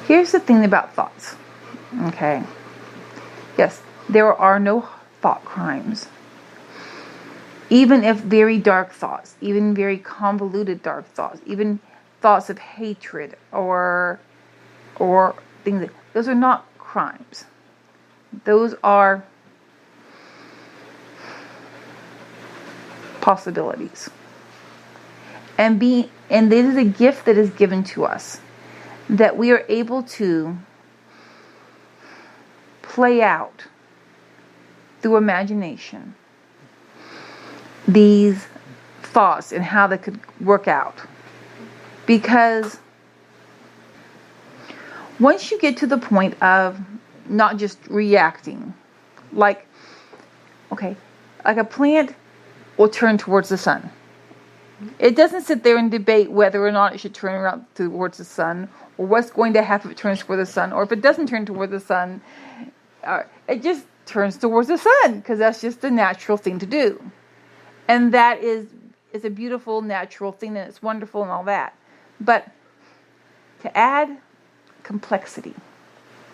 Here's the thing about thoughts. Okay. Yes, there are no thought crimes. Even if very dark thoughts, even very convoluted dark thoughts, even thoughts of hatred or things, those are not crimes. Those are possibilities. And this is a gift that is given to us, that we are able to play out through imagination these thoughts and how they could work out. Because once you get to the point of not just reacting, like a plant will turn towards the sun. It doesn't sit there and debate whether or not it should turn around towards the sun, or what's going to happen if it turns toward the sun, or if it doesn't turn toward the sun. It just turns towards the sun, because that's just the natural thing to do. And that is a beautiful natural thing, and it's wonderful and all that. But to add complexity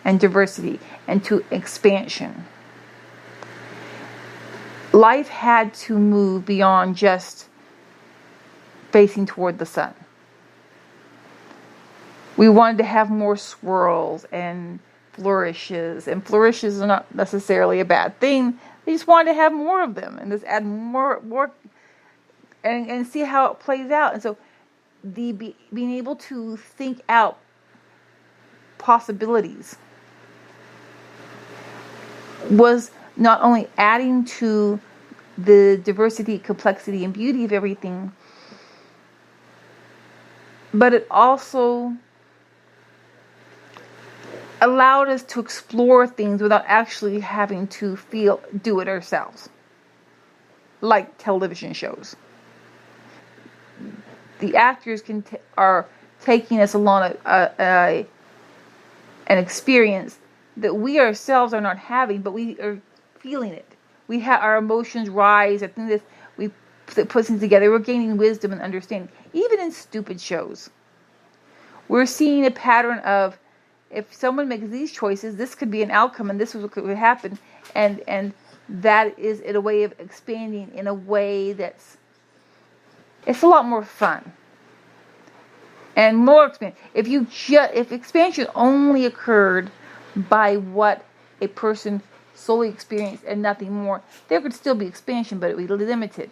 and diversity and to expansion, life had to move beyond just facing toward the sun. We wanted to have more swirls and flourishes, and flourishes are not necessarily a bad thing. They just wanted to have more of them and just add more and see how it plays out. And so being able to think out possibilities was not only adding to the diversity, complexity, and beauty of everything, but it also allowed us to explore things without actually having to do it ourselves, like television shows. The actors are taking us along an experience that we ourselves are not having, but we are feeling it. We have our emotions rise. I think we put things together. We're gaining wisdom and understanding. Even in stupid shows, we're seeing a pattern of, if someone makes these choices, this could be an outcome, and this is what could happen, and that is in a way of expanding in a way it's a lot more fun and more expansion. If expansion only occurred by what a person solely experienced and nothing more, there could still be expansion, but it would be limited.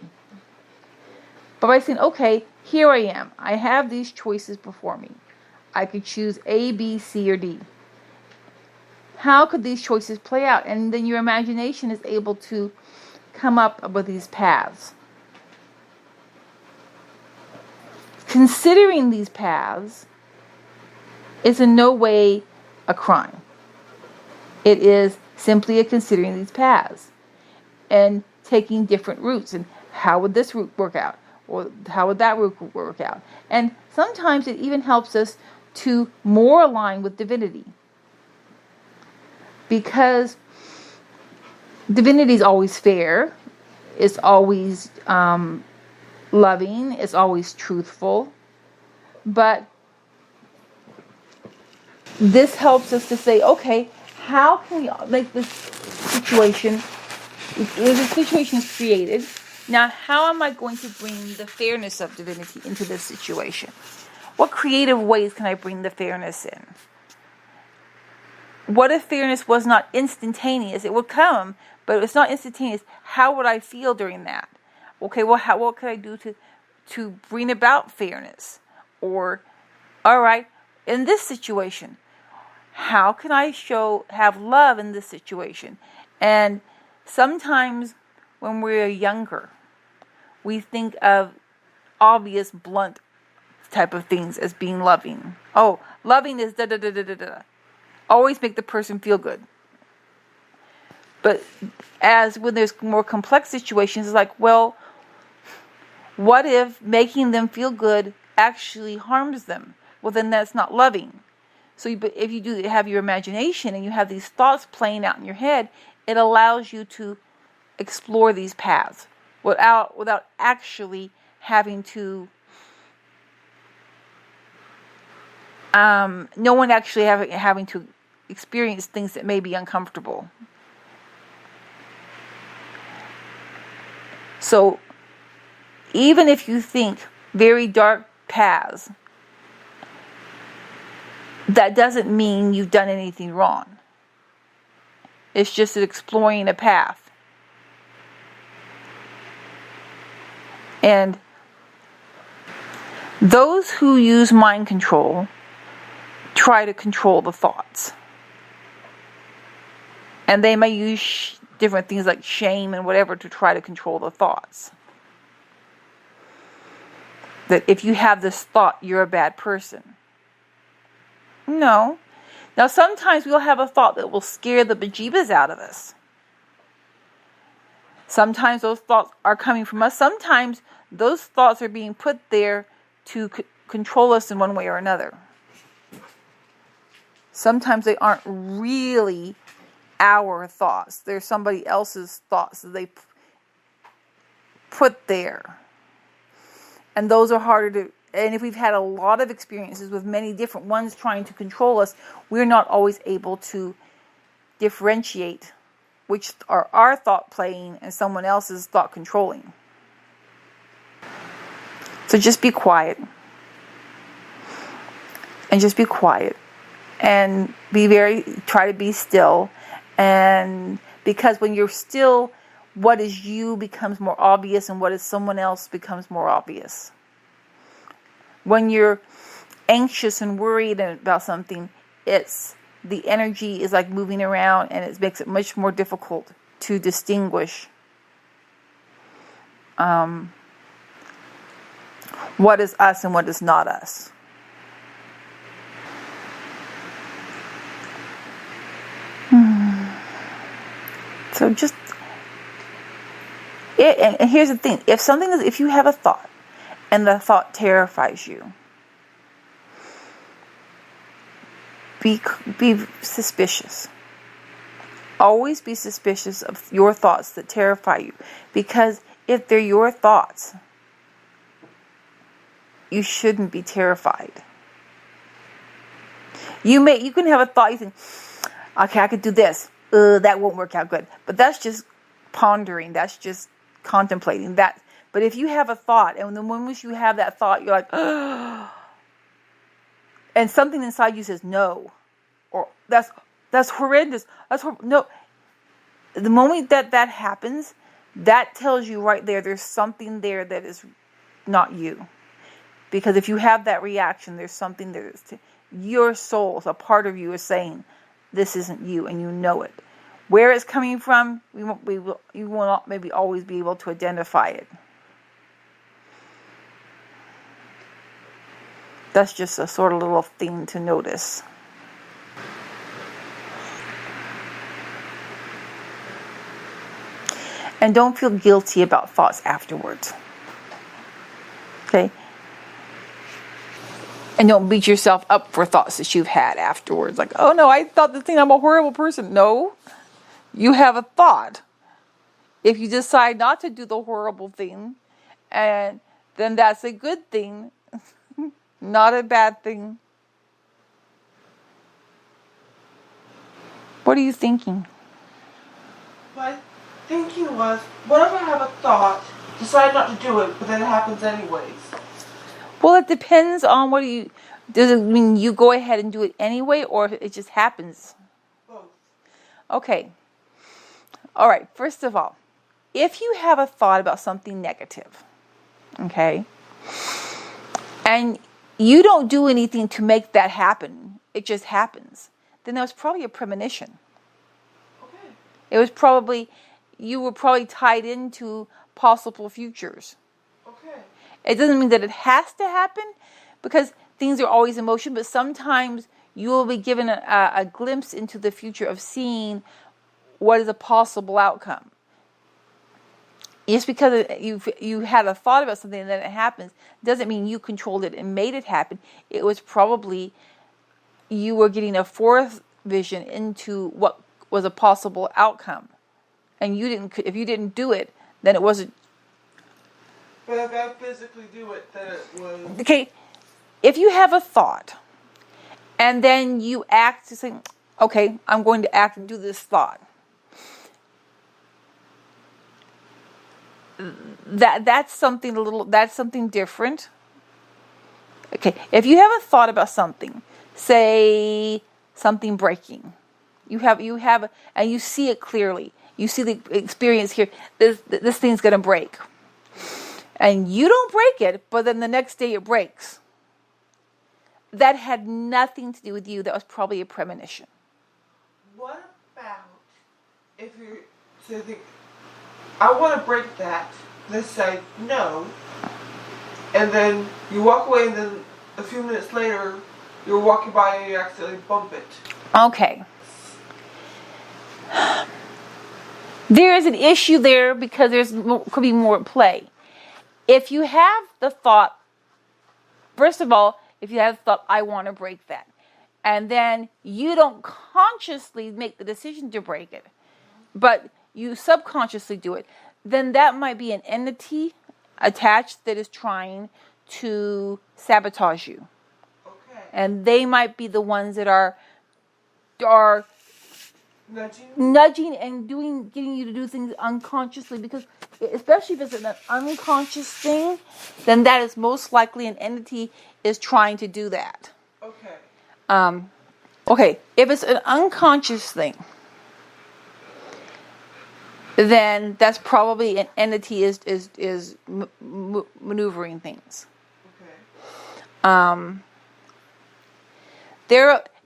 But by saying, okay, here I am, I have these choices before me. I could choose A, B, C, or D. How could these choices play out? And then your imagination is able to come up with these paths. Considering these paths is in no way a crime. It is simply a considering these paths and taking different routes, and how would this route work out, or how would that route work out. And sometimes it even helps us to more align with divinity, because divinity is always fair, it's always loving, it's always truthful, but this helps us to say, okay, how can we make this situation, if the situation is created, now how am I going to bring the fairness of divinity into this situation? What creative ways can I bring the fairness in? What if fairness was not instantaneous? It would come, but it's not instantaneous. How would I feel during that? Okay, well, what could I do to bring about fairness? Or, all right, in this situation, how can I have love in this situation? And sometimes when we're younger, we think of obvious, blunt type of things as being loving. Oh, loving is da-da-da-da-da-da. Always make the person feel good. But when there's more complex situations, it's like, well, what if making them feel good actually harms them? Well, then that's not loving. So if you do have your imagination and you have these thoughts playing out in your head, it allows you to explore these paths without actually having to no one actually having to experience things that may be uncomfortable. So even if you think very dark paths, that doesn't mean you've done anything wrong. It's just exploring a path. And those who use mind control try to control the thoughts. And they may use different things like shame and whatever to try to control the thoughts. That if you have this thought, you're a bad person. No. Now sometimes we'll have a thought that will scare the bejeebas out of us. Sometimes those thoughts are coming from us. Sometimes those thoughts are being put there to control us in one way or another. Sometimes they aren't really our thoughts. They're somebody else's thoughts that they put there. And those are harder to... And if we've had a lot of experiences with many different ones trying to control us, we're not always able to differentiate which are our thought playing and someone else's thought controlling. So just be quiet. And just be quiet. And try to be still. And because when you're still, what is you becomes more obvious and what is someone else becomes more obvious. When you're anxious and worried about something, the energy is like moving around and it makes it much more difficult to distinguish what is us and what is not us. So just, and here's the thing, if you have a thought and the thought terrifies you, be suspicious. Always be suspicious of your thoughts that terrify you, because if they're your thoughts, you shouldn't be terrified. You can have a thought, you think, okay, I could do this. That won't work out good. But that's just pondering. That's just contemplating that. But if you have a thought, and the moment you have that thought, you're like, and something inside you says no, or that's horrendous. No. The moment that happens, that tells you right there's something there that is not you. Because if you have that reaction, there's something there. Your soul, a part of you, is saying, this isn't you, and you know it. Where it's coming from, you will not maybe always be able to identify it. That's just a sort of little thing to notice. And don't feel guilty about thoughts afterwards. Okay? And don't beat yourself up for thoughts that you've had afterwards. Like, oh no, I thought this thing, I'm a horrible person. No, you have a thought. If you decide not to do the horrible thing, and then that's a good thing, not a bad thing. What are you thinking? My thinking was, what if I have a thought, decide not to do it, but then it happens anyways? Well, it depends on does it mean you go ahead and do it anyway, or it just happens? Both. Okay. All right. First of all, if you have a thought about something negative, okay, and you don't do anything to make that happen, it just happens, then that was probably a premonition. Okay. You were probably tied into possible futures. Okay. It doesn't mean that it has to happen, because things are always in motion, but sometimes you will be given a glimpse into the future of seeing what is a possible outcome. Just because you had a thought about something and then it happens, doesn't mean you controlled it and made it happen. It was probably you were getting a fourth vision into what was a possible outcome. And if you didn't do it, then it wasn't. But if I physically do it, then it was... Okay, if you have a thought and then you act to say, okay, I'm going to act and do this thought. That's something different. Okay, if you have a thought about something, say something breaking, and you see it clearly. You see the experience here. This thing's gonna break, and you don't break it, but then the next day it breaks. That had nothing to do with you. That was probably a premonition. What about if you're saying, I want to break that, then say no, and then you walk away, and then a few minutes later, you're walking by and you accidentally bump it. Okay. There is an issue there because could be more at play. If you have the thought, first of all, if you have the thought, I want to break that, and then you don't consciously make the decision to break it, but you subconsciously do it, then that might be an entity attached that is trying to sabotage you. Okay. And they might be the ones that are nudging and getting you to do things unconsciously, because especially if it's an unconscious thing, then that is most likely an entity is trying to do that. Okay. Okay, if it's an unconscious thing, then that's probably an entity is maneuvering things. Okay.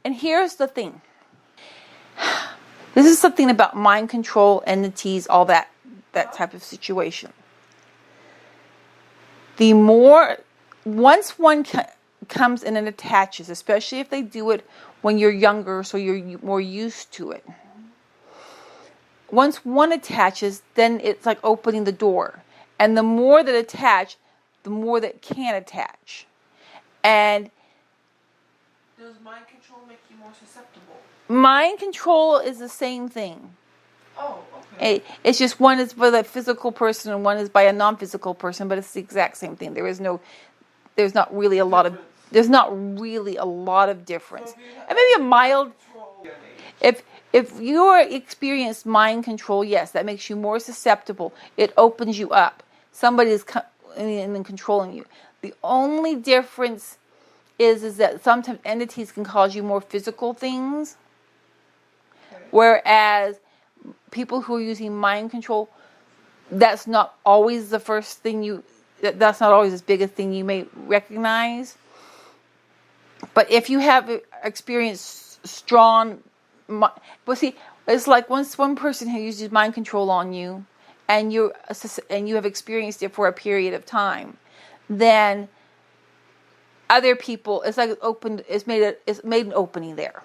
And here's the thing. This is something about mind control, entities, all that type of situation. Once one comes in and attaches, especially if they do it when you're younger, so you're more used to it. Once one attaches, then it's like opening the door. And the more that attach, the more that can attach. And does mind control make you more susceptible? Mind control is the same thing. Oh, okay. It's just one is by a physical person and one is by a non-physical person, but it's the exact same thing. There's not really a lot of difference. And maybe a mild. If you experience mind control, yes, that makes you more susceptible. It opens you up. Somebody is controlling you. The only difference is that sometimes entities can cause you more physical things, whereas people who are using mind control, that's not always the first thing that's not always as big a thing you may recognize. But if you have experienced strong, but see, it's like once one person who uses mind control on you, and you have experienced it for a period of time, then other people, it's like it's made an opening there.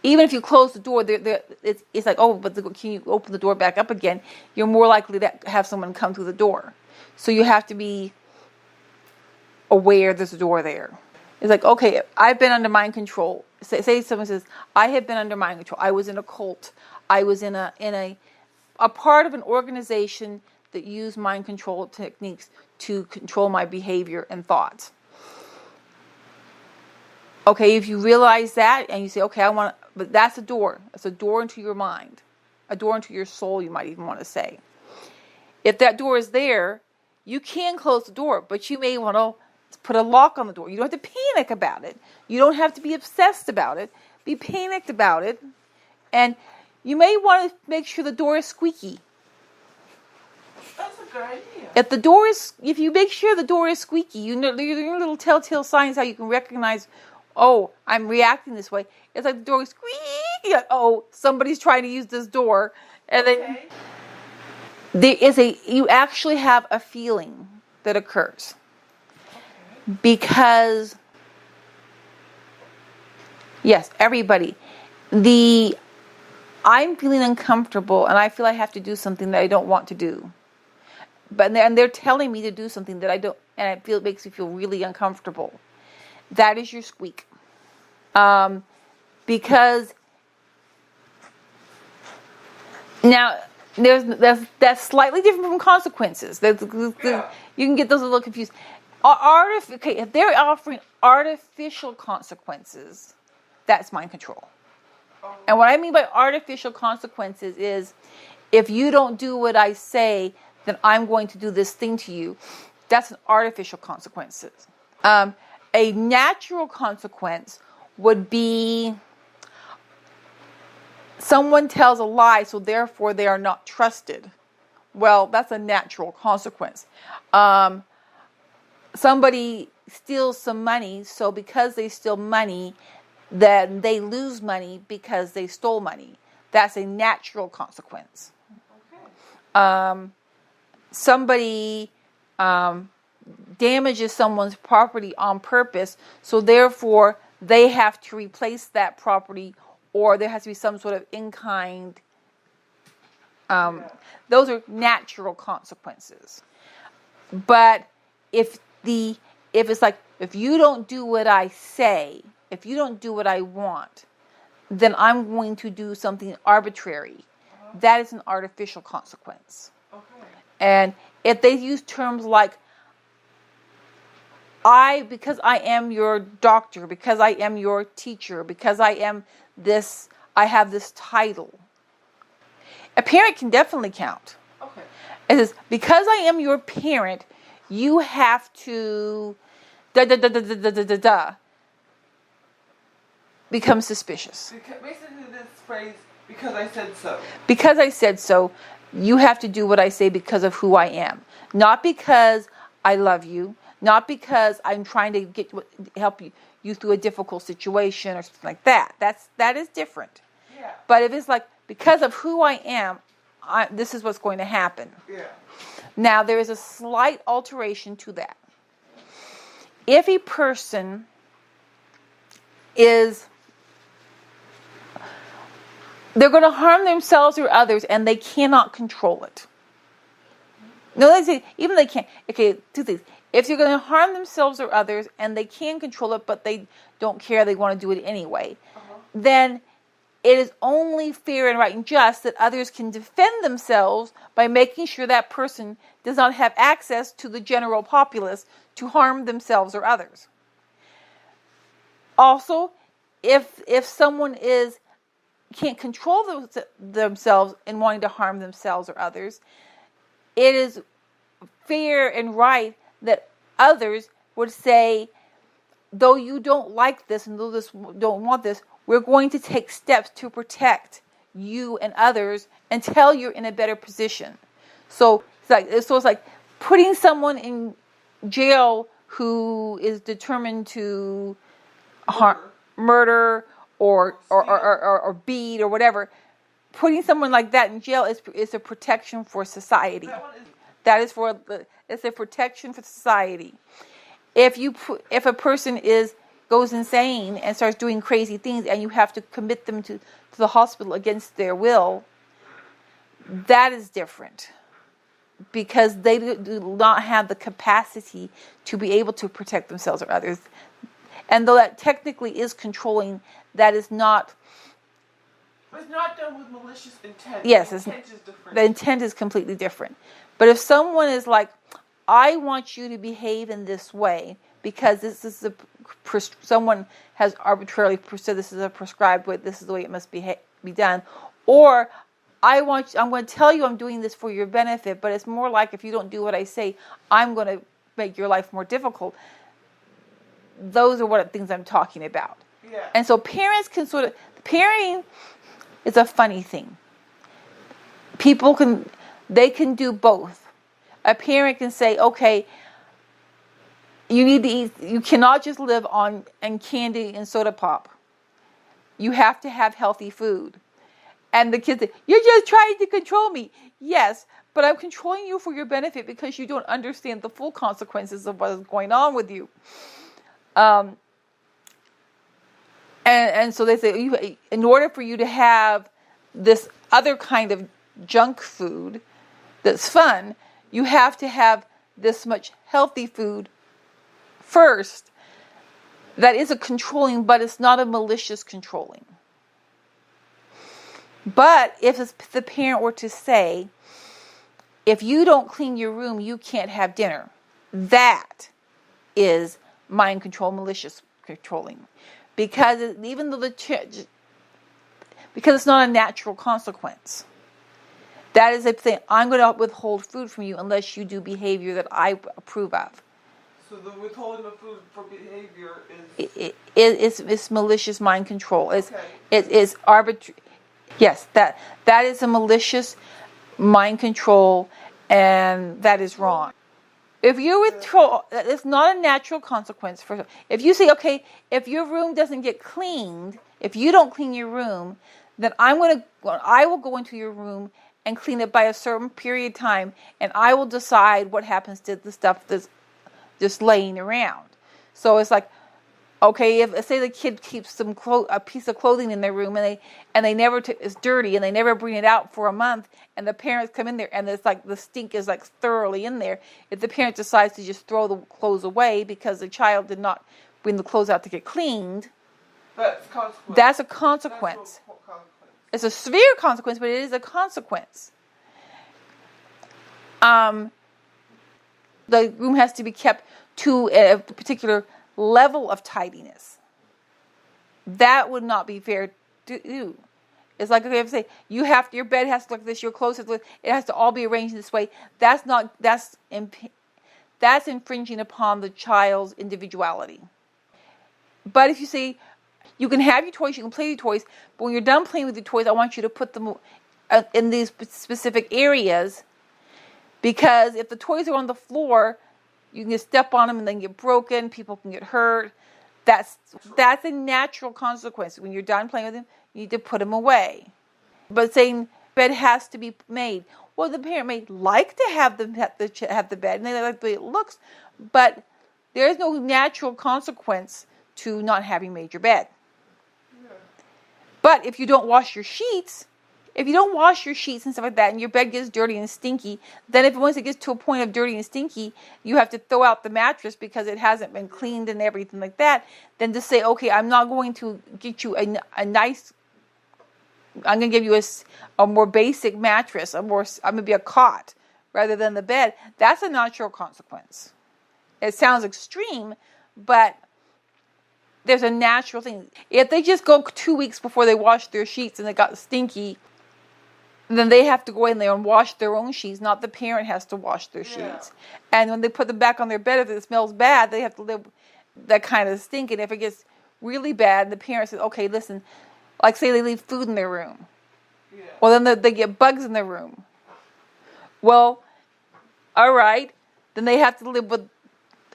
Even if you close the door, it's like, oh, but can you open the door back up again? You're more likely to have someone come through the door. So you have to be aware there's a door there. It's like, okay, I've been under mind control. Say someone says, I have been under mind control. I was in a cult. I was in a part of an organization that used mind control techniques to control my behavior and thoughts. Okay, if you realize that and you say, okay, but that's a door. It's a door into your mind, a door into your soul, you might even want to say. If that door is there, you can close the door, but you may want to put a lock on the door. You don't have to panic about it. You don't have to be obsessed about it. Be panicked about it. And you may want to make sure the door is squeaky. That's a good idea. If you make sure the door is squeaky, your little telltale signs how you can recognize, oh, I'm reacting this way. It's like the door is squeaky. Like, oh, somebody's trying to use this door. And then you actually have a feeling that occurs. Because, yes, everybody, I'm feeling uncomfortable and I feel I have to do something that I don't want to do. And they're telling me to do something that I don't, and it makes me feel really uncomfortable. That is your squeak. Because now that's slightly different from consequences. You can get those a little confused. If they're offering artificial consequences, That's mind control. Oh. And what I mean by artificial consequences is, if you don't do what I say, then I'm going to do this thing to you. That's an artificial consequences. A natural consequence would be someone tells a lie, so therefore they are not trusted. Well, that's a natural consequence. Somebody steals some money, so because they steal money, then they lose money because they stole money. That's a natural consequence. Okay. Somebody damages someone's property on purpose, so therefore they have to replace that property, or there has to be some sort of in-kind. Those are natural consequences. But if it's like, if you don't do what I say, if you don't do what I want, then I'm going to do something arbitrary. That is an artificial consequence. Okay. And if they use terms like, because I am your doctor, because I am your teacher, because I am this, I have this title. A parent can definitely count. Okay. It says, because I am your parent, you have to become suspicious. Basically, this phrase, because I said so. Because I said so, you have to do what I say because of who I am. Not because I love you. Not because I'm trying to help you through a difficult situation or something like that. That is different. Yeah. But if it's like, because of who I am, this is what's going to happen. Yeah. Now, there is a slight alteration to that. If a person they're going to harm themselves or others and they cannot control it. No, they say, even they can't. Okay, two things. If you're going to harm themselves or others and they can control it, but they don't care, they want to do it anyway, then it is only fair and right and just that others can defend themselves by making sure that person does not have access to the general populace to harm themselves or others. Also, if someone can't control themselves in wanting to harm themselves or others, it is fair and right that others would say, though you don't like this and though this don't want this, we're going to take steps to protect you and others until you're in a better position. So it's like putting someone in jail who is determined to murder or beat or whatever. Putting someone like that in jail is a protection for society. It's a protection for society. If a person goes insane and starts doing crazy things and you have to commit them to the hospital against their will, that is different. Because they do not have the capacity to be able to protect themselves or others. And though that technically is controlling, that is not... It's not done with malicious intent. Yes, the intent is different. The intent is completely different. But if someone is like, I want you to behave in this way because someone has arbitrarily said this is a prescribed way, this is the way it must be done, or I'm going to tell you I'm doing this for your benefit, but it's more like if you don't do what I say, I'm going to make your life more difficult. Those are what things I'm talking about. Yeah. And so parents can parenting is a funny thing. People can do both. A parent can say, okay, you need to eat, you cannot just live on candy and soda pop. You have to have healthy food. And the kids say, you're just trying to control me. Yes, but I'm controlling you for your benefit because you don't understand the full consequences of what is going on with you. And so they say, in order for you to have this other kind of junk food that's fun, you have to have this much healthy food first. That is a controlling, but it's not a malicious controlling. But if the parent were to say, if you don't clean your room, you can't have dinner, that is mind control, malicious controlling. because even though because it's not a natural consequence. That is a thing. I'm going to withhold food from you unless you do behavior that I approve of. So the withholding of food for behavior is it's malicious mind control. It okay. is arbitrary. Yes, that is a malicious mind control, and that is wrong. If you withhold, it's not a natural consequence for. If you say, okay, if your room doesn't get cleaned, if you don't clean your room, then I will go into your room and clean it by a certain period of time, and I will decide what happens to the stuff that's just laying around. So it's like, okay, if say the kid keeps a piece of clothing in their room and they never it's dirty and they never bring it out for a month, and the parents come in there and it's like the stink is like thoroughly in there. If the parent decides to just throw the clothes away because the child did not bring the clothes out to get cleaned, that's a consequence. It's a severe consequence, but it is a consequence. The room has to be kept to a particular level of tidiness. That would not be fair to do. It's like, okay, if say your bed has to look like this, your clothes has to look, it has to all be arranged in this way. That's infringing upon the child's individuality. But if you say you can have your toys, you can play with your toys, but when you're done playing with your toys, I want you to put them in these specific areas, because if the toys are on the floor, you can just step on them and then get broken. People can get hurt. That's a natural consequence. When you're done playing with them, you need to put them away. But saying bed has to be made. Well, the parent may like to have the bed, and they like the way it looks, but there's no natural consequence to not having made your bed. Yeah. But if you don't wash your sheets, and stuff like that, and your bed gets dirty and stinky, then once it gets to a point of dirty and stinky, you have to throw out the mattress because it hasn't been cleaned and everything like that. Then to say, okay, I'm not going to get you a nice. I'm going to give you a more basic mattress, I'm going to be a cot rather than the bed. That's a natural consequence. It sounds extreme, but there's a natural thing. If they just go 2 weeks before they wash their sheets and they got stinky, then they have to go in there and wash their own sheets. Not the parent has to wash their sheets. And when they put them back on their bed, if it smells bad, they have to live that kind of stink. And if it gets really bad, the parent says, okay, listen, like say they leave food in their room. Yeah. Well, then they get bugs in their room. Well, all right. Then they have to live with,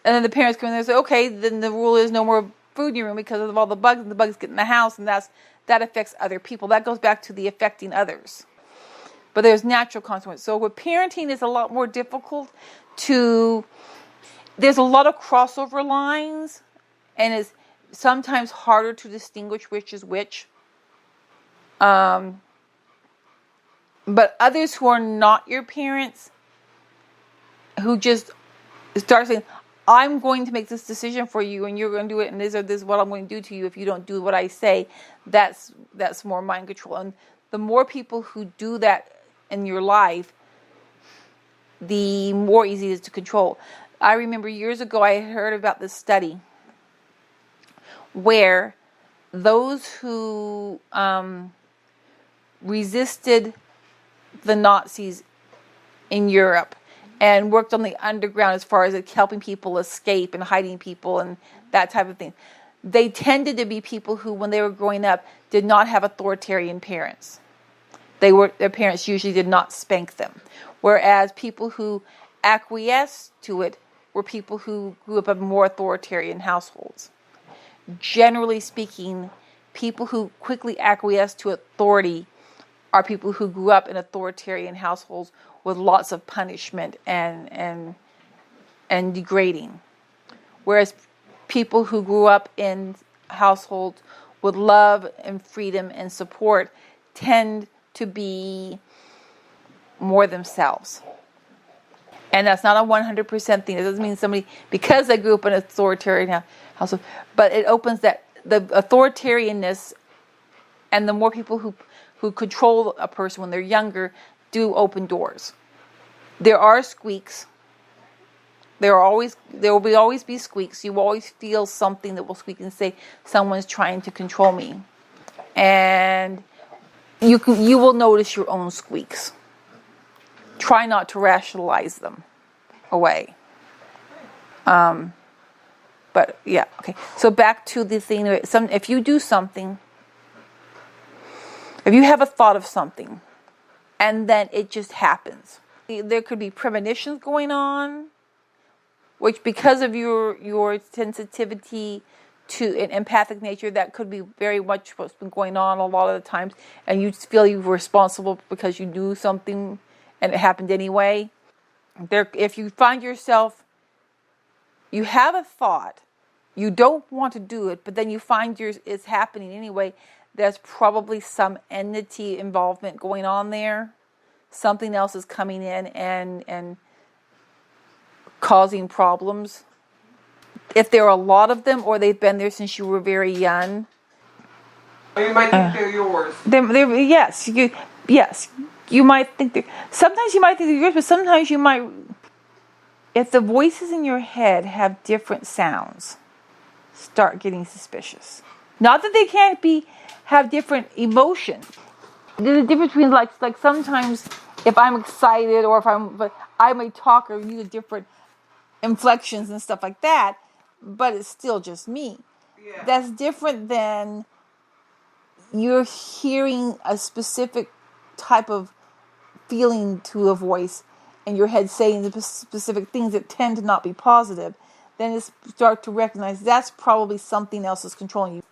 and then the parents come in there and say, okay, then the rule is no more food in your room because of all the bugs, and the bugs get in the house, and that affects other people. That goes back to the affecting others. But there's natural consequences. So with parenting, it's a lot more difficult there's a lot of crossover lines, and it's sometimes harder to distinguish which is which. But others who are not your parents, who just start saying, I'm going to make this decision for you, and you're going to do it, and this is what I'm going to do to you if you don't do what I say, that's more mind control. And the more people who do that in your life, the more easy it is to control. I remember years ago I heard about this study where those who resisted the Nazis in Europe and worked on the underground as far as helping people escape and hiding people and that type of thing, they tended to be people who, when they were growing up, did not have authoritarian parents. Their parents usually did not spank them. Whereas people who acquiesced to it were people who grew up in more authoritarian households. Generally speaking, people who quickly acquiesce to authority are people who grew up in authoritarian households with lots of punishment and degrading. Whereas people who grew up in households with love and freedom and support tend to be more themselves. And that's not a 100% thing. It doesn't mean somebody, because they grew up in an authoritarian household, but it opens that the authoritarianness, and the more people who control a person when they're younger do open doors. There are squeaks, There will always be squeaks. You will always feel something that will squeak and say, someone's trying to control me. And you will notice your own squeaks. Try not to rationalize them away. But yeah, okay. So back to the thing. If you do something, if you have a thought of something, and then it just happens, there could be premonitions going on, which because of your sensitivity to an empathic nature, that could be very much what's been going on a lot of the times, and you feel you were responsible because you knew something and it happened anyway. If you find yourself, you have a thought, you don't want to do it, but then you find it's happening anyway, there's probably some entity involvement going on there. Something else is coming in and causing problems. If there are a lot of them, or they've been there since you were very young. Or you might think they're yours. Yes, you might think sometimes you might think they're yours, but sometimes you might, if the voices in your head have different sounds, start getting suspicious. Not that they can't have different emotions. There's a difference between like sometimes if I'm excited or but I may talk or use different inflections and stuff like that, but it's still just me. Yeah. That's different than you're hearing a specific type of feeling to a voice and your head saying the specific things that tend to not be positive. Then you start to recognize that's probably something else is controlling you.